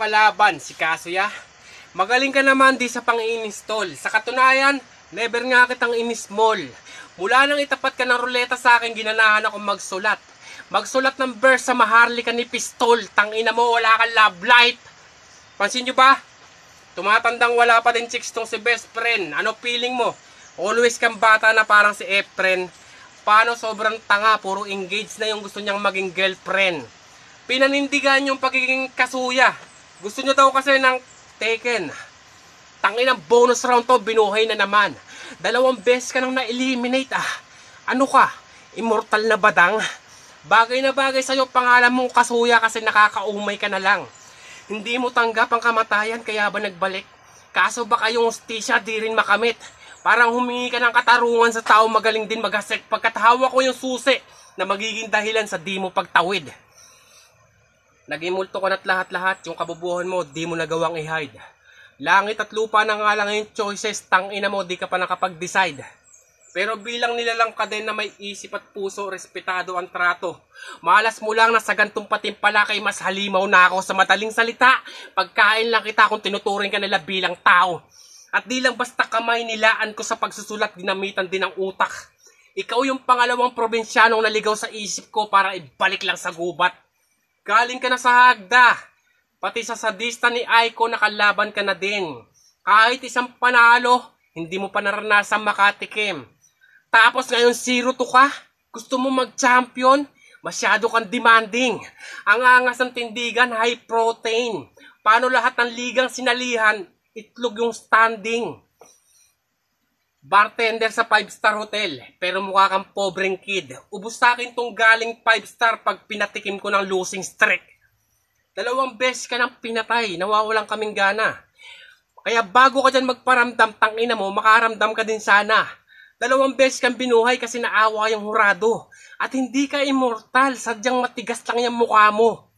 kalaban, si Kazuya. Magaling ka naman di sa pang-i-install. Sa katunayan, never nga kitang in-small. Mula nang itapat ka ng ruleta sa akin, ginanahan ako magsulat. Magsulat ng verse sa maharli ka ni Pistol. Tangina mo, wala kang love life. Pansin nyo ba? Tumatandang wala pa din chicks tong si best friend. Ano feeling mo? Always kang bata na parang si Efren. Paano sobrang tanga, puro engaged na yung gusto niyang maging girlfriend. Pinanindigan yung pagiging Kazuya. Gusto niyo daw kasi ng Taken. Tanginang bonus round to, binuhay na naman. 2 beses ka nang na-eliminate Ano ka? Immortal na badang? Bagay na bagay sa'yo pangalan mong Kazuya kasi nakakaumay ka na lang. Hindi mo tanggap ang kamatayan kaya ba nagbalik? Kaso baka yung hostisya di rin makamit. Parang humingi ka ng katarungan sa tao magaling din maghasik pagkat hawak ko yung susi na magiging dahilan sa di mo pagtawid. Naging multo ka na't lahat-lahat, yung kabubuhan mo di mo nagawang i-hide. Langit at lupa na nga lang yung choices, tangina mo di ka pa nakapag-decide. Pero bilang nilalang ka din na may isip at puso, respetado ang trato. Malas mo lang na sa gantong patimpala kay mas halimaw na ako sa madaling salita. Pagkain lang kita kung tinuturing ka nila bilang tao. At di lang basta kamay nilaan ko sa pagsusulat, ginamitan din ang utak. Ikaw yung pangalawang probinsyanong naligaw sa isip ko para ibalik lang sa gubat. Galing ka na sa hagda. Pati sa sadista ni Aiko nakalaban ka na din. Kahit isang panalo, hindi mo pa naranasan makatikim. Tapos ngayon 0-2 ka? Gusto mo mag-champion? Masyado kang demanding. Ang angas ng tindigan, high protein. Paano lahat ng ligang sinalihan? Itlog yung standing. Bartender sa 5-star hotel, pero mukha kang pobreng kid. Ubus sa akin tong galing 5-star pag pinatikim ko ng losing streak. 2 beses ka nang pinatay, nawawalan kaming gana. Kaya bago ka dyan magparamdam, tangina mo, makaramdam ka din sana. 2 beses kang binuhay kasi naawa yung hurado. At hindi ka immortal, sadyang matigas lang yung mukha mo.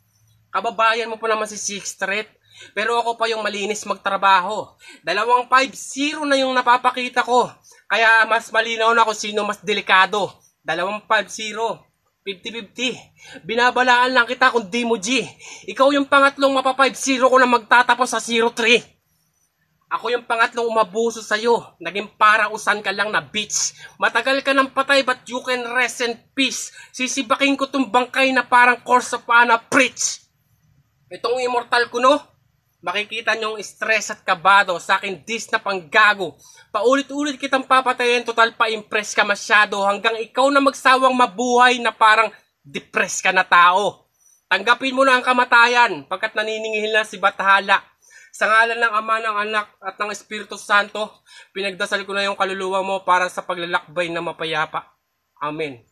Kababayan mo pa naman si Sixth Street. Pero ako pa yung malinis magtrabaho. 2-5-0 na yung napapakita ko. Kaya mas malinaw na kung sino mas delikado. 2-5-0. 50-50. Binabalaan lang kita kung di mo G. Ikaw yung pangatlong mapa-5-0 ko na magtatapos sa 0-3. Ako yung pangatlong umabuso sa'yo. Naging parausan ka lang na bitch. Matagal ka ng patay but you can rest in peace. Sisibaking ko tong bangkay na parang course of Anna preach. Itong immortal ko no? Makikita nyong stress at kabado sa akin dis na panggago. Paulit-ulit kitang papatayin, total pa-impress ka masyado hanggang ikaw na magsawang mabuhay na parang depressed ka na tao. Tanggapin mo na ang kamatayan pagkat naniningil na si Bathala. Sa ngalan ng Ama, ng Anak at ng Espiritu Santo, pinagdasal ko na yung kaluluwa mo para sa paglalakbay na mapayapa. Amen.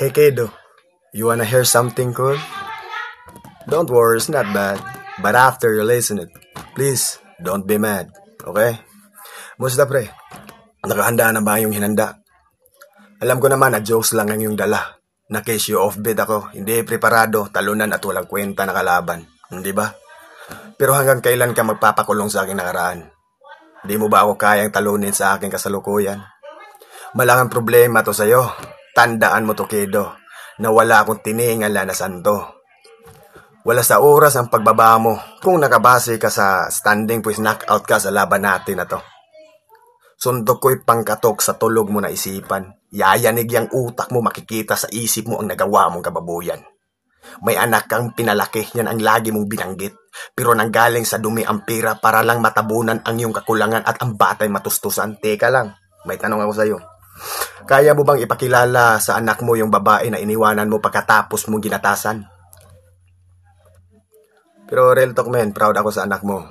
Hey kiddo, you wanna hear something cool? Don't worry, it's not bad. But after you listen it, please, don't be mad, okay? Musta pre? Nakahanda na ba yung hinanda? Alam ko naman na jokes lang ang yung dala. Na case you offbeat ako, hindi preparado, talunan at walang kwenta na kalaban. Hindi ba? Pero hanggang kailan ka magpapakulong sa aking nakaraan? Di mo ba ako kayang talunin sa aking kasalukuyan? Malaking problema to sa'yo. Tandaan mo to kiddo, na wala akong tiningala na santo. Wala sa oras ang pagbaba mo kung nakabase ka sa standing pues knockout ka sa laban natin na to. Suntok ko'y pangkatok sa tulog mo na isipan. Yayanig yung utak mo, makikita sa isip mo ang nagawa mong kababuyan. May anak kang pinalaki, yan ang lagi mong binanggit. Pero nanggaling sa dumi ang pira para lang matabunan ang iyong kakulangan at ang batay matustusan. Teka lang, may tanong ako sa'yo. Kaya mo bang ipakilala sa anak mo yung babae na iniwanan mo pagkatapos mong ginatasan? Pero real talk man, proud ako sa anak mo.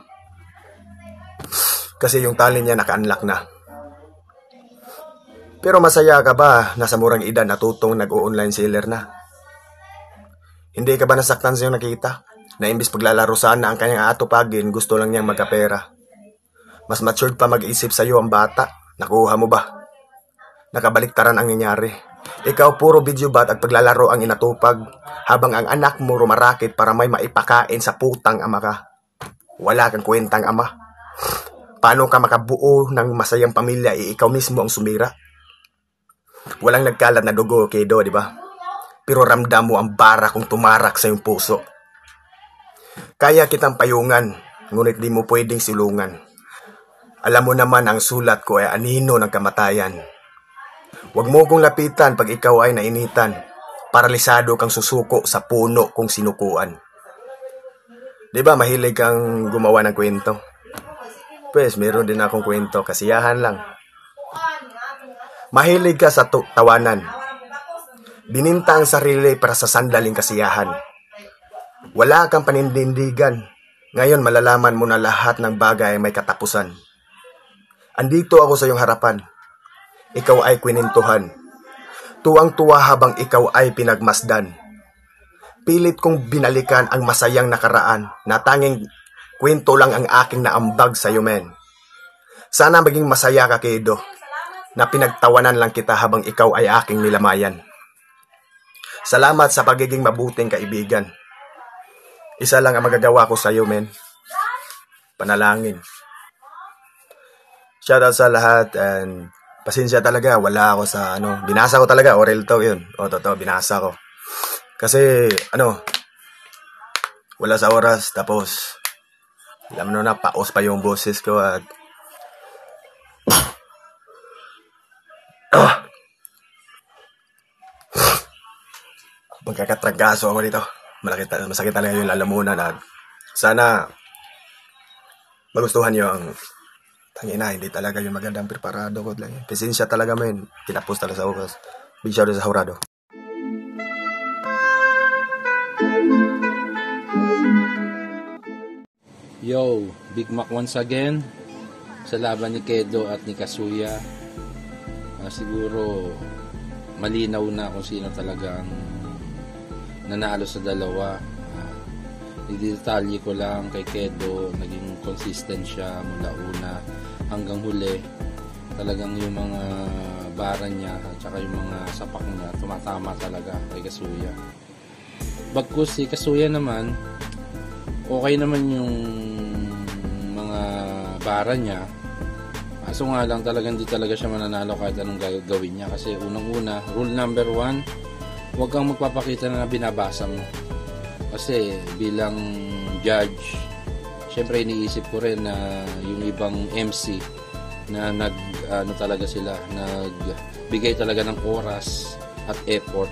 Kasi yung talent niya naka-unlock na. Pero masaya ka ba na sa murang edad natutong nag-o-online seller na? Hindi ka ba nasaktan sa iyong nakita? Na imbis paglalaro sana ang kanyang atupagin, gusto lang niyang magkapera. Mas matured pa mag-isip sa'yo ang bata. Nakuha mo ba? Nakabaliktaran ang nangyayari. Ikaw puro video bat at paglalaro ang inatupag, habang ang anak mo rumarakit para may maipakain sa putang ama ka. Wala kang kwentang ama. Paano ka makabuo ng masayang pamilya ikaw mismo ang sumira? Walang nagkalat na dugo, Kedo, di ba? Pero ramdam mo ang bara kung tumarak sa iyong puso. Kaya kitang payungan, ngunit di mo pwedeng silungan. Alam mo naman ang sulat ko ay anino ng kamatayan. Huwag mo kong lapitan pag ikaw ay nainitan. Paralisado kang susuko sa puno kung sinukuan. Di ba mahilig kang gumawa ng kwento? Pues meron din akong kwento, kasiyahan lang. Mahilig ka sa tawanan. Bininta ang sarili para sa sandaling kasiyahan. Wala kang panindigan. Ngayon malalaman mo na lahat ng bagay may katapusan. Andito ako sa iyong harapan. Ikaw ay kwinintuhan. Tuwang-tuwa habang ikaw ay pinagmasdan. Pilit kong binalikan ang masayang nakaraan na tanging kwento lang ang aking naambag sa iyo, men. Sana maging masaya ka, Kedo, na pinagtawanan lang kita habang ikaw ay aking nilamayan. Salamat sa pagiging mabuting kaibigan. Isa lang ang magagawa ko sa iyo, men. Panalangin. Shoutout sa lahat and pasensya talaga, wala ako sa binasa ko talaga, oral to yun. Totoo, binasa ko. Kasi, wala sa oras, tapos, alam mo na, paos pa yung boses ko at, magkakatrangkaso ako dito. Masakit talaga yung lalamunan at, sana, magustuhan yung tangina, hindi talaga yung magandang preparado ko lang. Pasensya talaga, men. Kinapos talaga sa oras. Big shout out sa Horado. Yo, Big Mac once again sa laban ni Kedo at ni Kazuya. Siguro malinaw na kung sino talaga ang nanalo sa dalawa. Detalye ko lang kay Kedo, naging consistent siya mula una hanggang huli. Talagang yung mga bara niya at saka yung mga sapak niya tumatama talaga kay Kazuya. Bagkus si Kazuya naman, okay naman yung mga bara niya. Kaso nga lang talagang di talaga siya mananalo kahit anong gagawin niya. Kasi unang-una, rule number 1, huwag kang magpapakita na binabasa mo. Kasi bilang judge, syempre iniisip ko rin na yung ibang MC na talaga sila, nagbigay talaga ng oras at effort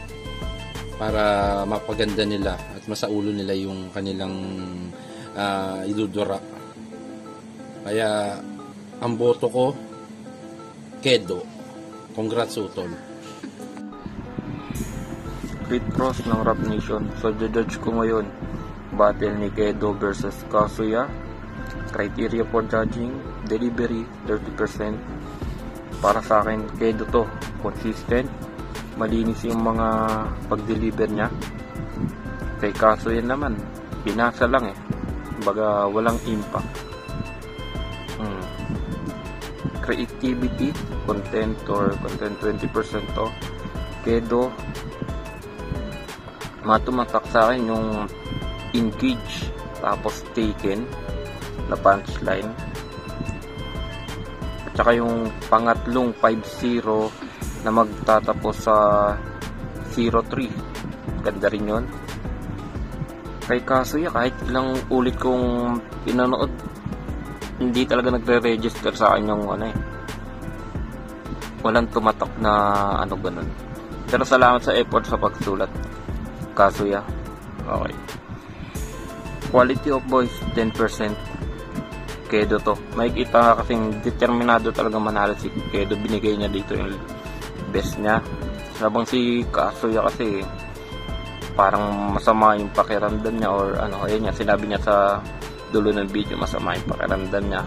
para mapaganda nila at masaulo nila yung kanilang idudura. Kaya ang boto ko, Kedo. Congrats, Utol. Great Cross ng Rap Nation. So, judge ko ngayon, battle ni Kedo versus Kazuya. Criteria for judging, delivery, 30%. Para sa akin, Kedo to. Consistent. Malinis yung mga pag-deliver niya. Kay Kazuya naman, binasa lang Baga, walang impact. Creativity, content 20% to. Kedo, matumatak sa akin yung engage tapos taken na punchline, at saka yung pangatlong 5-0 na magtatapos sa 0-3, ganda rin yun. Kay Kazuya, kahit ilang ulit kong pinanood, hindi talaga nagre-register sa akin yung walang tumatak na ganun. Pero salamat sa effort sa pagsulat, Kazuya. Okay. Quality of voice, 10%. Kedo to. Makikita nga kasing determinado talaga manalo si Kedo. Binigay niya dito yung best niya. Habang si Kazuya kasi parang masama yung pakiramdam niya or ayun niya, sinabi niya sa dulo ng video, masama yung pakiramdam niya.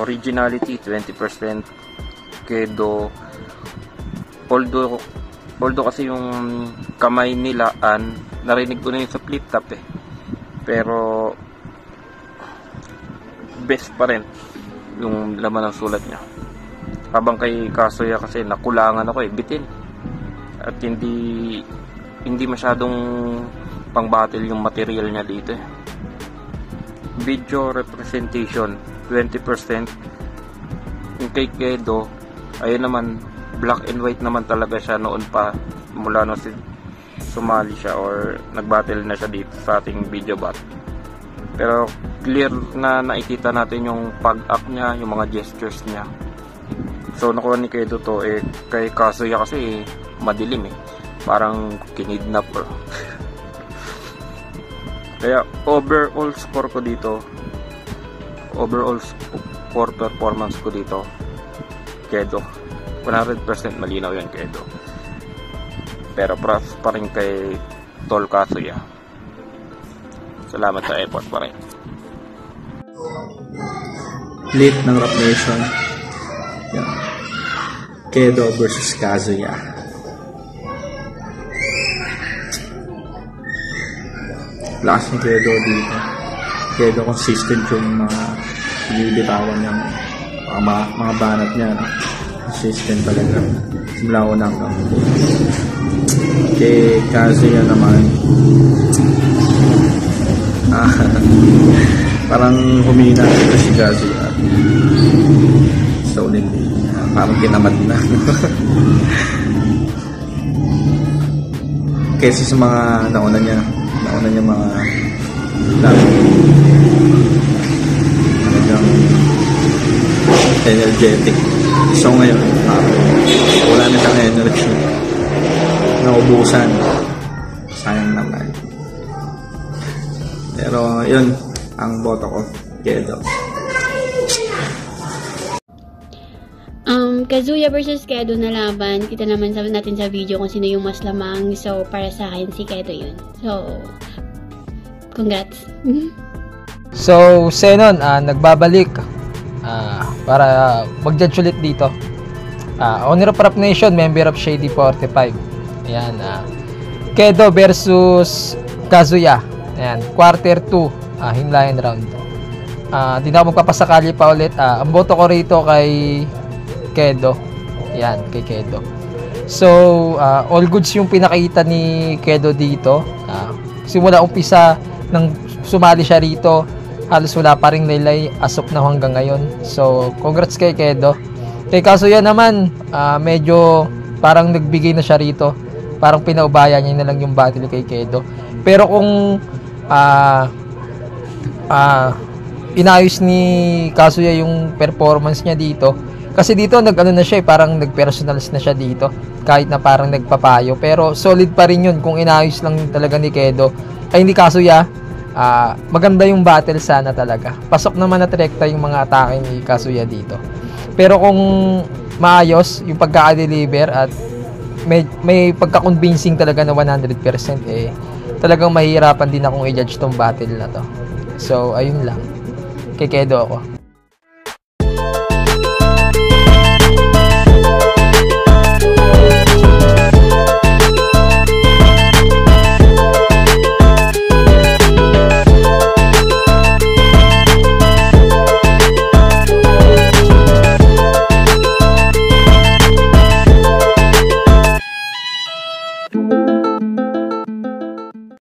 Originality, 20%. Kedo. Although kasi yung kamay nila, narinig ko na yun sa flip top pero best pa rin yung laman ng sulat niya. Habang kay Kazuya kasi nakulangan ako bitin. At hindi masyadong pang battle yung material niya dito. Video representation 20%. Yung kay Kedo, ayun naman, black and white naman talaga siya noon pa, mula no sumali siya or nag-battle na siya dito sa ating video bot. Pero clear na nakikita natin yung pag-act niya, yung mga gestures niya. So nakuha ni Kedo to. Kay Kazuya kasi madilim parang kinidnap bro. Kaya overall score ko dito, overall score performance ko dito, Kedo 100% malinaw yan, Kedo. Pero props pa rin kay Tol Kazuya. Salamat sa effort pa rin. Late ng Rap Nation. Yan. Kedo versus Kazuya. Lakas ni Kedo dito. Kedo consistent yung mga binibitawan niya. Mga banat niya. Consistent talaga. Simula ko nang kay Kazuya naman. Parang humina ito si Kazuya. So, parang kinamad na. Kesa sa mga nauna niya mga talagang energetic. So ngayon, wala na siyang energy. Naubusan. Sayang naman. Pero yun, ang boto ko, Kedo. Kazuya versus Kedo na laban. Kita naman natin sa video kung sino yung mas lamang. So, para sa akin, si Kedo yun. So, congrats. So, Senon, nagbabalik para mag-judge ulit dito. Owner of Rap Nation, member of Shady 45. Ayan, Kedo versus Kazuya. Ayan, quarter 2, himlayan round. Di na ako magpapasakali pa ulit. Ang boto ko rito kay Kedo. Ayan, kay Kedo. So, all goods yung pinakita ni Kedo dito. Simula umpisa nang sumali siya rito, halos wala pa ring laylay as of now hanggang ngayon. So, congrats kay Kedo. Kay Kazuya naman, medyo parang nagbigay na siya rito. Parang pinaubaya niya na lang yung battle kay Kedo. Pero kung inayos ni Kazuya yung performance niya dito, kasi dito nag-ano na siya parang nag-personals na siya dito, kahit na parang nagpapayo, pero solid pa rin yun kung inayos lang talaga ni Kedo. Ay hindi Kazuya, maganda yung battle sana talaga. Pasok naman na direkta yung mga atake ni Kazuya dito. Pero kung maayos yung pagka-deliver at may pagka-convincing talaga na 100%, talagang mahihirapan din akong i-judge tong battle na to. So ayun lang, kay Kedo ako.